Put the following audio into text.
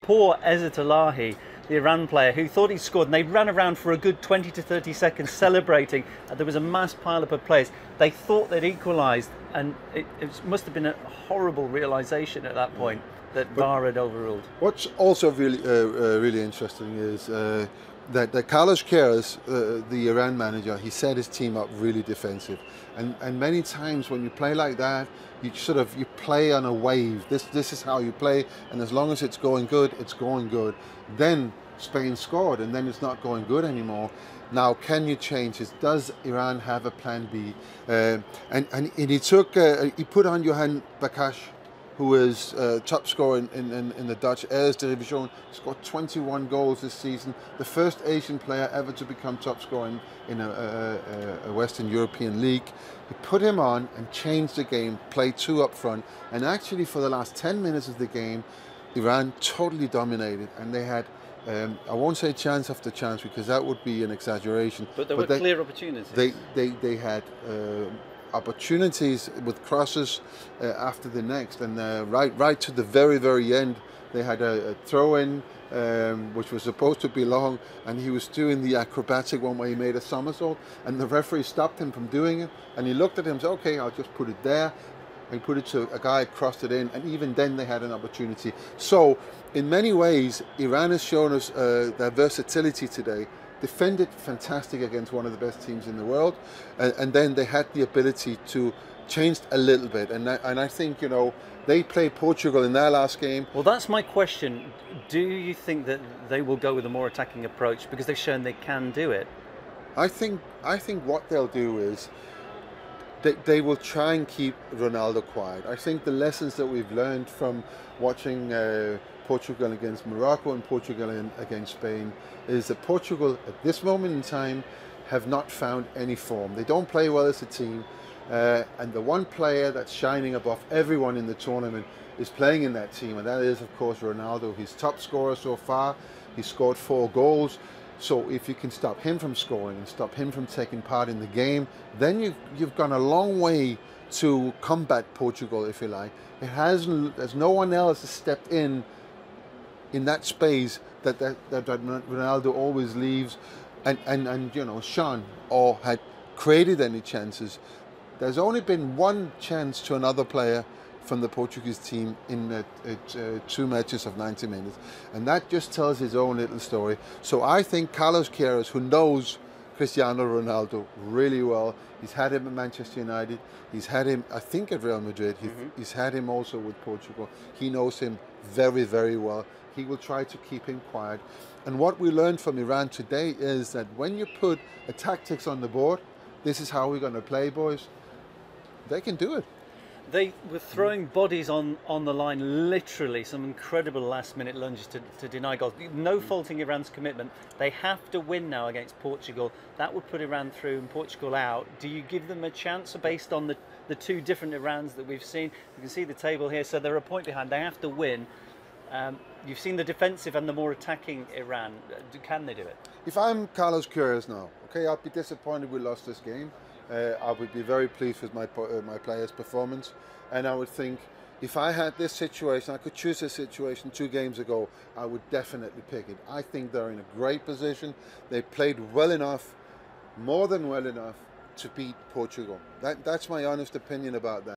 poor Ezzat the Iran player, who thought he scored, and they ran around for a good 20 to 30 seconds celebrating. There was a mass pile-up of players. They thought they'd equalised, and it must have been a horrible realisation at that point that VAR had overruled. What's also really interesting is that Carlos Queiroz, the Iran manager, he set his team up really defensive, and many times when you play like that, you play on a wave. This is how you play, and as long as it's going good, it's going good. Then Spain scored, and then it's not going good anymore. Now, can you change this? Does Iran have a plan B? And he put on Johan Bakash, who is top scorer in the Dutch Eerste Division. Scored 21 goals this season. The first Asian player ever to become top scorer in a Western European league. He put him on and changed the game, played two up front. And actually for the last 10 minutes of the game, Iran totally dominated. And they had, I won't say chance after chance because that would be an exaggeration. But there were clear opportunities. They had opportunities with crosses after the next, and right to the very end they had a throw-in which was supposed to be long, and he was doing the acrobatic one where he made a somersault, and the referee stopped him from doing it, and he looked at him and said, okay, I'll just put it there. He put it to a guy, crossed it in, and even then they had an opportunity. So in many ways Iran has shown us their versatility today. Defended fantastic against one of the best teams in the world, and then they had the ability to change a little bit, and I think, you know, they played Portugal in their last game. Well, that's my question. Do you think that they will go with a more attacking approach because they've shown they can do it? I think what they'll do is they will try and keep Ronaldo quiet. I think the lessons that we've learned from watching Portugal against Morocco and Portugal against Spain is that Portugal at this moment in time have not found any form. They don't play well as a team, and the one player that's shining above everyone in the tournament is playing in that team, and that is of course Ronaldo. He's top scorer so far. He scored 4 goals. So if you can stop him from scoring and stop him from taking part in the game, then you've gone a long way to combat Portugal, if you like. There's no one else has stepped in that space that Ronaldo always leaves, and you know, shone or had created any chances. There's only been one chance to another player from the Portuguese team in 2 matches of 90 minutes, and that just tells his own little story. So I think Carlos Queiroz, who knows Cristiano Ronaldo really well, he's had him at Manchester United, he's had him I think at Real Madrid, he's had him also with Portugal. He knows him very well. He will try to keep him quiet, and what we learned from Iran today is that when you put a tactics on the board, this is how we're going to play, boys, they can do it. They were throwing bodies on the line, literally, some incredible last-minute lunges to deny goals. No faulting Iran's commitment. They have to win now against Portugal. That would put Iran through and Portugal out. Do you give them a chance based on the 2 different Irans that we've seen? You can see the table here, so they're a point behind. They have to win. You've seen the defensive and the more attacking Iran. Can they do it? If I'm Carlos Queiroz now, okay, I'll be disappointed we lost this game. I would be very pleased with my players' performance, and I would think if I had this situation, I could choose this situation 2 games ago, I would definitely pick it. I think they're in a great position. They played well enough, more than well enough, to beat Portugal. That's my honest opinion about that.